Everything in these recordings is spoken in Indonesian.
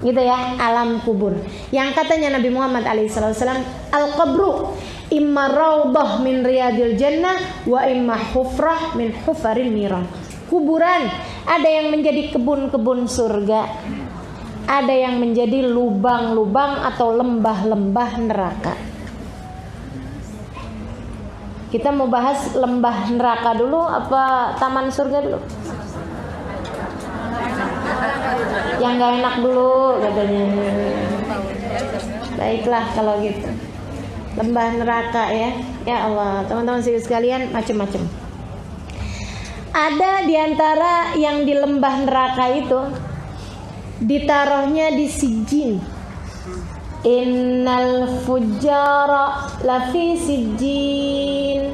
gitu ya, alam kubur. Yang katanya Nabi Muhammad SAW, al-qabru imma raudhah min riyadil jannah wa imma hufrah min hufaril niran. Kuburan ada yang menjadi kebun-kebun surga, ada yang menjadi lubang-lubang atau lembah-lembah neraka. Kita mau bahas lembah neraka dulu apa taman surga dulu? Yang gak enak dulu katanya. Baiklah kalau gitu. Lembah neraka ya. Ya Allah, teman-teman sekalian, macam-macam. Ada diantara yang di lembah neraka itu ditaruhnya di sijin. Innal fujjara lafi sijin.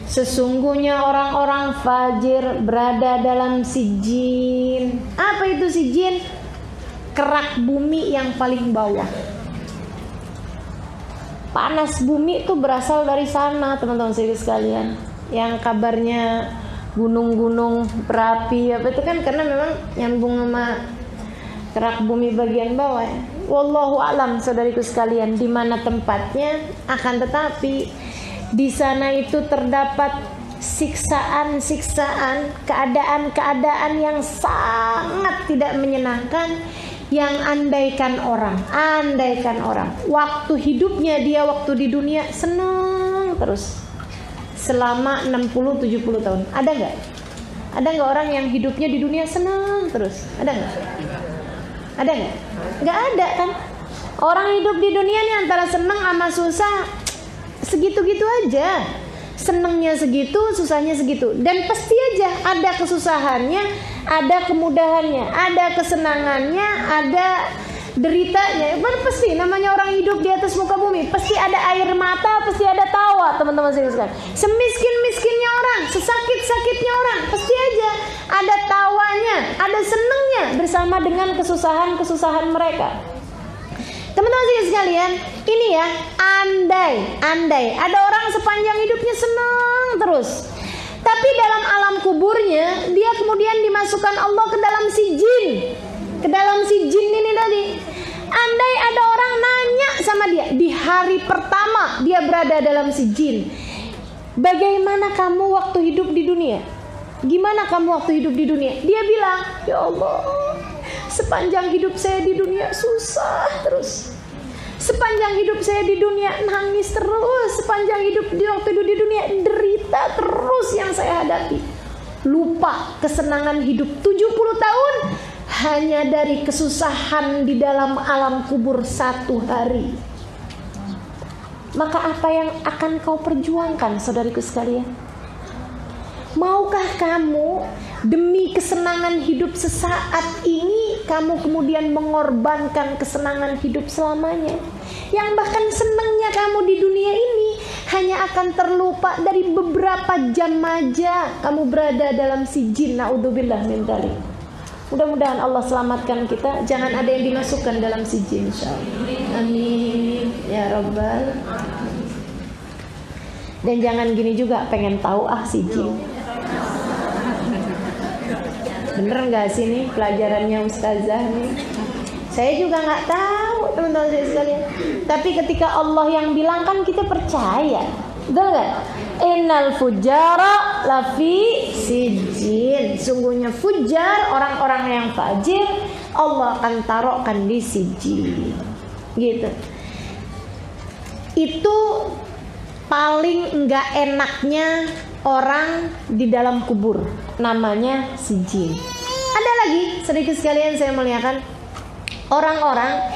Sesungguhnya orang-orang fajir berada dalam sijin. Apa itu sijin? Kerak bumi yang paling bawah. Panas bumi itu berasal dari sana, teman-teman sekalian. Yang kabarnya gunung-gunung berapi apa itu kan karena memang nyambung sama kerak bumi bagian bawah ya. Wallahu alam saudariku sekalian di mana tempatnya, akan tetapi di sana itu terdapat siksaan-siksaan, keadaan-keadaan yang sangat tidak menyenangkan, yang andaikan orang waktu hidupnya dia waktu di dunia senang terus selama 60-70 tahun. Ada nggak orang yang hidupnya di dunia senang terus? Ada nggak? Nggak ada kan? Orang hidup di dunia ini antara senang sama susah segitu-gitu aja. Senangnya segitu, susahnya segitu. Dan pasti aja ada kesusahannya, ada kemudahannya, ada kesenangannya, ada deritanya. Pasti namanya orang hidup di atas muka bumi, pasti ada air mata, pasti ada tawa, teman-teman sekalian. Semiskin-miskinnya orang, sesakit-sakitnya orang, pasti aja ada tawanya, ada senangnya bersama dengan kesusahan-kesusahan mereka. Teman-teman sekalian, ini ya, andai ada orang sepanjang hidupnya senang terus, tapi dalam alam kuburnya dia kemudian dimasukkan Allah ke dalam sijin ini tadi. Andai ada orang nanya sama dia di hari pertama dia berada dalam sijin, bagaimana kamu waktu hidup di dunia? Gimana kamu waktu hidup di dunia? Dia bilang, ya Allah, sepanjang hidup saya di dunia susah terus. Sepanjang hidup saya di dunia nangis terus. Sepanjang hidup waktu di dunia derita terus yang saya hadapi. Lupa kesenangan hidup 70 tahun hanya dari kesusahan di dalam alam kubur 1 hari. Maka apa yang akan kau perjuangkan, saudariku sekalian? Maukah kamu demi kesenangan hidup sesaat ini kamu kemudian mengorbankan kesenangan hidup selamanya? Yang bahkan senangnya kamu di dunia ini hanya akan terlupa dari beberapa jam aja kamu berada dalam sijin. Naudzubillah min dzalik. Mudah-mudahan Allah selamatkan kita, jangan ada yang dimasukkan dalam sijin insyaallah. Amin ya rabbal. Dan jangan gini juga, pengen tahu sijin. Bener nggak sih nih pelajarannya ustazah nih? Saya juga nggak tahu, teman-teman saya sekalian. Tapi ketika Allah yang bilang kan kita percaya, betul nggak? Innal fujjara lafi sijin. Sungguhnya fujar, orang-orang yang fajir, Allah akan taruhkan di sijin. Gitu. Itu paling nggak enaknya orang di dalam kubur, namanya sijin. Ada lagi sedikit sekalian saya muliakan, orang-orang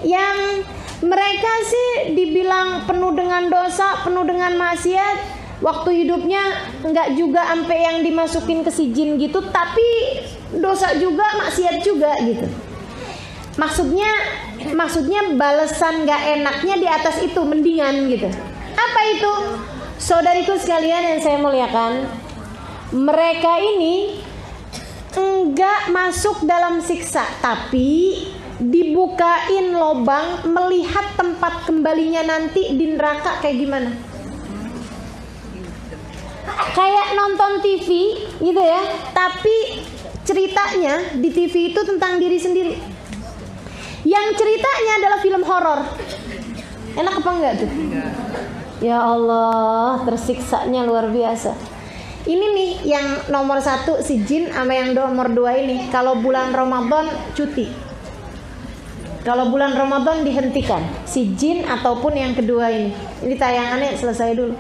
yang mereka sih dibilang penuh dengan dosa, penuh dengan maksiat, waktu hidupnya nggak juga sampai yang dimasukin ke sijin gitu, tapi dosa juga, maksiat juga gitu. Maksudnya balasan nggak enaknya di atas itu mendingan gitu. Apa itu? Saudariku sekalian yang saya muliakan, mereka ini enggak masuk dalam siksa, tapi dibukain lobang melihat tempat kembalinya nanti di neraka kayak gimana. Kayak nonton TV gitu ya, tapi ceritanya di TV itu tentang diri sendiri. Yang ceritanya adalah film horor. Enak apa enggak tuh? Ya Allah, tersiksanya luar biasa. Ini nih yang nomor 1 si jin, sama yang nomor 2 ini. Kalau bulan Ramadan cuti. Kalau bulan Ramadan dihentikan. Si jin ataupun yang kedua ini. Ini tayangannya selesai dulu.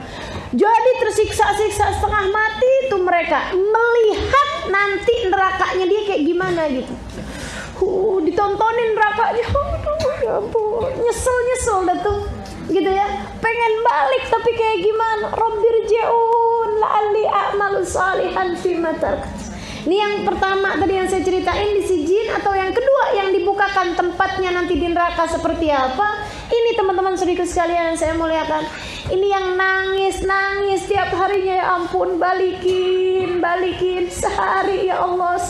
Jadi tersiksa-siksa setengah mati itu mereka melihat nanti nerakanya dia kayak gimana gitu. Ditontonin nerakanya. Aduh, ya ampun, nyesel dah tuh. Gitu ya, pengen balik tapi kayak gimana? Rabbirji'un la'alli a'malu salihan fima taraktu. Ini yang pertama tadi yang saya ceritain di si jin, atau yang kedua yang dibukakan tempatnya nanti di neraka seperti apa? Ini teman-teman saudaraku sekalian yang saya muliakan. Ini yang nangis tiap harinya, ya ampun, balikin sehari ya Allah,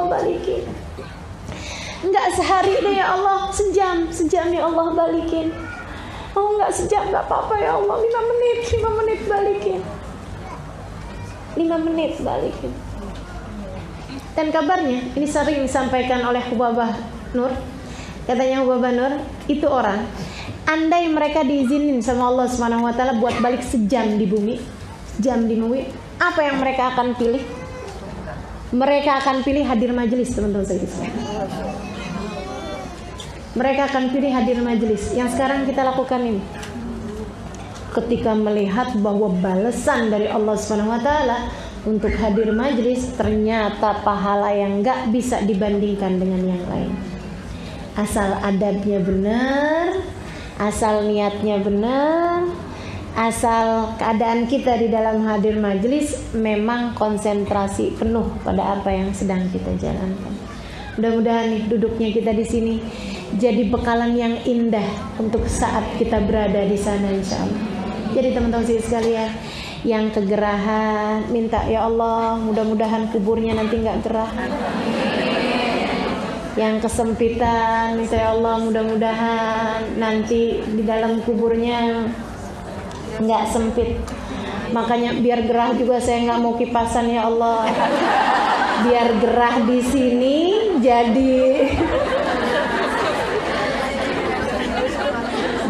balikin. Enggak sehari deh ya Allah, sejam ya Allah, balikin. Oh enggak sejam, enggak apa-apa ya Allah, 5 menit balikin. 5 menit balikin. Dan kabarnya, ini sering disampaikan oleh Hubabah Nur. Katanya Hubabah Nur, itu orang, andai mereka diizinin sama Allah Subhanahu wa taala buat balik sejam di bumi, apa yang mereka akan pilih? Mereka akan pilih hadir majelis, teman-teman sekalian. Mereka akan pilih hadir majelis. Yang sekarang kita lakukan ini. Ketika melihat bahwa balasan dari Allah Subhanahu wa taala untuk hadir majelis ternyata pahala yang enggak bisa dibandingkan dengan yang lain. Asal adabnya benar, asal niatnya benar, asal keadaan kita di dalam hadir majelis memang konsentrasi penuh pada apa yang sedang kita jalankan. Mudah-mudahan nih duduknya kita di sini jadi bekalan yang indah untuk saat kita berada di sana insyaallah. Jadi teman-teman sekalian yang kegerahan, minta ya Allah mudah-mudahan kuburnya nanti nggak gerah. Yang kesempitan, minta ya Allah mudah-mudahan nanti di dalam kuburnya nggak sempit. Makanya biar gerah juga saya nggak mau kipasan ya Allah. Biar gerah di sini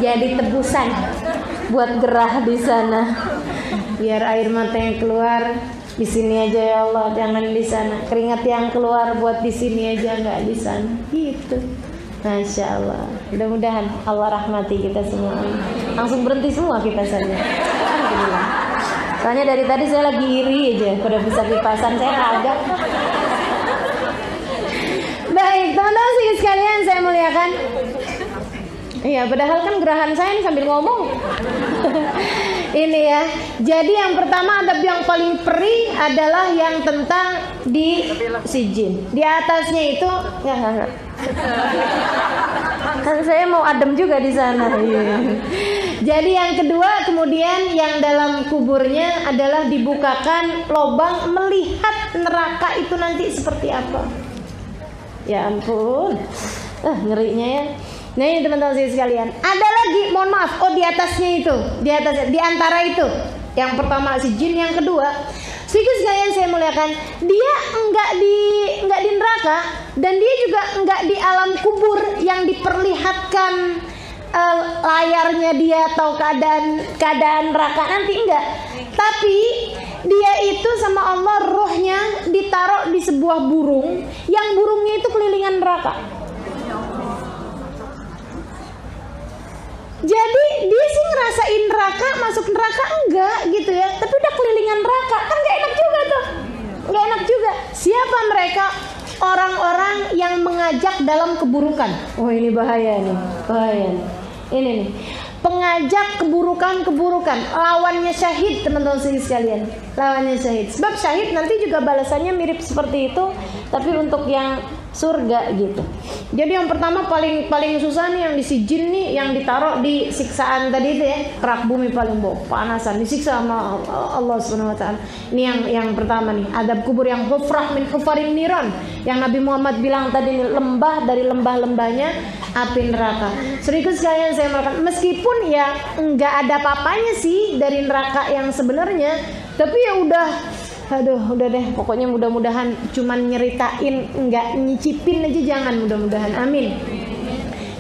jadi tebusan buat gerah di sana. Biar air mata yang keluar di sini aja ya Allah, jangan di sana. Keringat yang keluar buat di sini aja, nggak di sana. Gitu. Masya Allah. Mudah-mudahan Allah rahmati kita semua. Langsung berhenti semua kita saja. Alhamdulillah. Soalnya dari tadi saya lagi iri aja, pada bisa kipasan saya kagak. Baik, teman-teman sekalian saya muliakan. Iya, padahal kan gerahan saya ini sambil ngomong. Ini ya. Jadi yang pertama adab yang paling perih adalah yang tentang di si jin. Di atasnya itu enggak. Kan saya mau adem juga di sana. Jadi yang kedua kemudian yang dalam kuburnya adalah dibukakan lubang melihat neraka itu nanti seperti apa. Ya ampun. Ngerinya ya. Nah ini teman-teman sekalian, ada lagi, mohon maaf, di atasnya itu, di antara itu, yang pertama si jin, yang kedua, sedikit sekalian saya muliakan, dia enggak di neraka dan dia juga enggak di alam kubur yang diperlihatkan layarnya dia atau keadaan neraka nanti, enggak. Tapi dia itu sama Allah rohnya ditaruh di sebuah burung, yang burungnya itu kelilingan neraka. Jadi dia sih ngerasain neraka, masuk neraka enggak gitu ya, tapi udah kelilingan neraka, kan gak enak juga tuh. Gak enak juga. Siapa mereka? Orang-orang yang mengajak dalam keburukan. Oh ini bahaya nih, bahaya nih. Ini nih, pengajak keburukan. Lawannya syahid, teman-teman sekalian. Lawannya syahid. Sebab syahid nanti juga balasannya mirip seperti itu, tapi untuk yang surga gitu. Jadi yang pertama paling susah nih yang di si jin nih, yang ditaruh di siksaan tadi itu ya, kerak bumi paling bawah, panasan, disiksa sama Allah Subhanahu wa taala. Ini yang pertama nih, adab kubur yang hufrah min hufarin niran, yang Nabi Muhammad bilang tadi nih, lembah dari lembah-lembahnya api neraka. Sedikit sekalian saya mengatakan, meskipun ya enggak ada apa-apanya sih dari neraka yang sebenarnya, tapi ya udah deh, pokoknya mudah-mudahan cuman nyeritain, enggak nyicipin aja, jangan, mudah-mudahan, amin.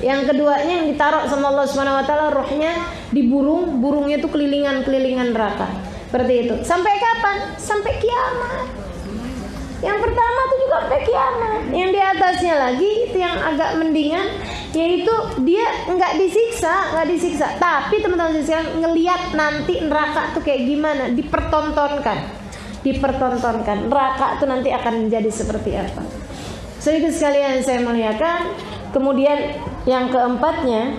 Yang keduanya yang ditaruh sama Allah Subhanahu wa taala rohnya di burung, burungnya tuh kelilingan neraka. Seperti itu. Sampai kapan? Sampai kiamat. Yang pertama tuh juga sampai kiamat. Yang di atasnya lagi itu yang agak mendingan, yaitu dia nggak disiksa, tapi teman-teman sekalian ngelihat nanti neraka tuh kayak gimana, dipertontonkan neraka tuh nanti akan menjadi seperti apa. Itu sekalian saya muliakan. Kemudian yang keempatnya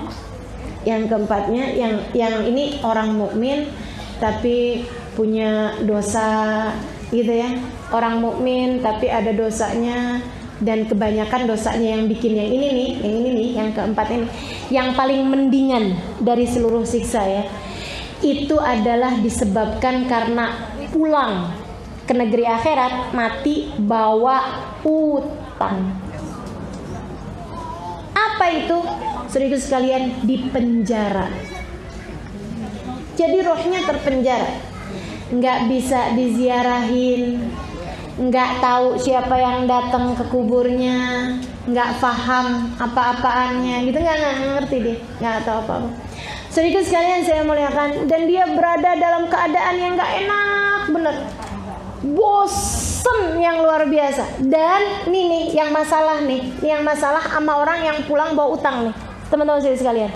yang ini orang mukmin tapi punya dosa gitu ya. Orang mukmin tapi ada dosanya, dan kebanyakan dosanya yang bikin yang ini nih, yang keempat ini, yang paling mendingan dari seluruh siksa ya. Itu adalah disebabkan karena pulang ke negeri akhirat mati bawa utang. Apa itu? Saudara sekalian, di penjara. Jadi rohnya terpenjara, nggak bisa diziarahin, nggak tahu siapa yang datang ke kuburnya, nggak paham apa-apaannya, gitu, nggak ngerti deh, nggak tahu apa-apa. Saudara sekalian saya muliakan, dan dia berada dalam keadaan yang nggak enak bener, bosen yang luar biasa. Dan ini yang masalah sama orang yang pulang bawa utang nih, teman-teman sekalian.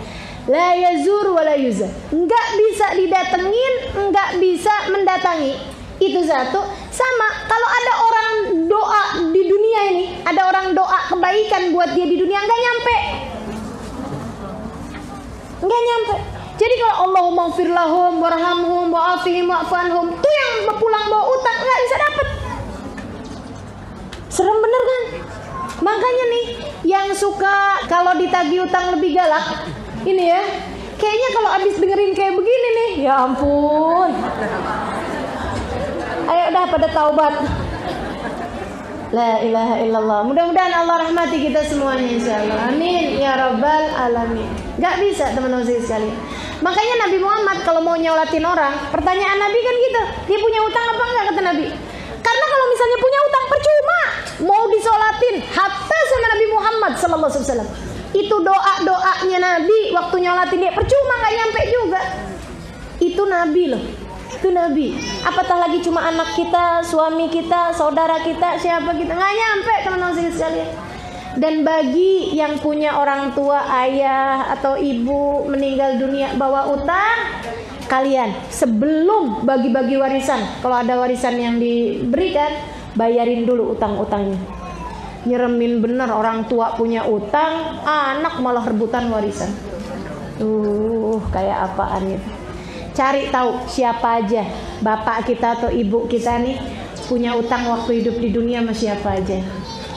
La yazur wa la yuzar, nggak bisa didatengin, nggak bisa mendatangi. Itu satu. Sama kalau ada orang doa di dunia ini, ada orang doa kebaikan buat dia di dunia, nggak nyampe. Jadi kalau Allahumma ighfir lahum warhamhum wa'afihim wa'fu anhum, tuh yang pulang bawa utang nggak bisa dapet. Serem bener kan? Makanya nih yang suka kalau ditagih utang lebih galak ini ya, kayaknya kalau abis dengerin kayak begini nih, ya ampun, ayo udah pada taubat. La ilaha illallah. Mudah-mudahan Allah rahmati kita semuanya insyaallah. Amin ya rabbal alamin. Gak bisa teman-teman sekalian. Makanya Nabi Muhammad kalau mau nyolatin orang, pertanyaan Nabi kan gitu, dia punya utang apa enggak, kata Nabi. Karena kalau misalnya punya utang percuma mau disolatin. Hatta sama Nabi Muhammad sallallahu alaihi wasallam, itu doa-doanya Nabi waktu nyolatin dia percuma, nggak nyampe juga. Itu Nabi loh, itu Nabi. Apatah lagi cuma anak kita, suami kita, saudara kita, siapa kita, nggak nyampe teman-teman sekalian. Dan bagi yang punya orang tua, ayah atau ibu meninggal dunia bawa utang, kalian sebelum bagi-bagi warisan, kalau ada warisan yang diberikan, bayarin dulu utang-utangnya. Nyeremin bener, orang tua punya utang, anak malah rebutan warisan. Kayak apaan itu? Cari tahu siapa aja bapak kita atau ibu kita nih punya utang waktu hidup di dunia sama siapa aja,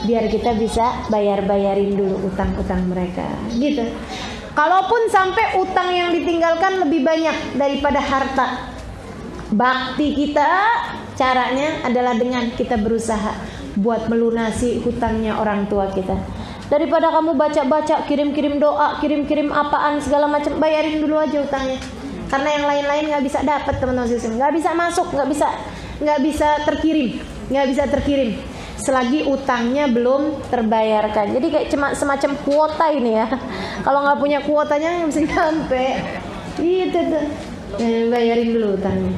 biar kita bisa bayarin dulu utang-utang mereka gitu. Kalaupun sampai utang yang ditinggalkan lebih banyak daripada harta, bakti kita caranya adalah dengan kita berusaha buat melunasi hutangnya orang tua kita. Daripada kamu baca-baca, kirim-kirim doa, kirim-kirim apaan segala macam, bayarin dulu aja utangnya. Karena yang lain-lain nggak bisa dapat teman-teman, nggak bisa masuk, nggak bisa terkirim selagi utangnya belum terbayarkan. Jadi kayak semacam kuota ini ya. Kalau nggak punya kuotanya nggak bisa sampai. Gitu tuh. Bayarin dulu utangnya.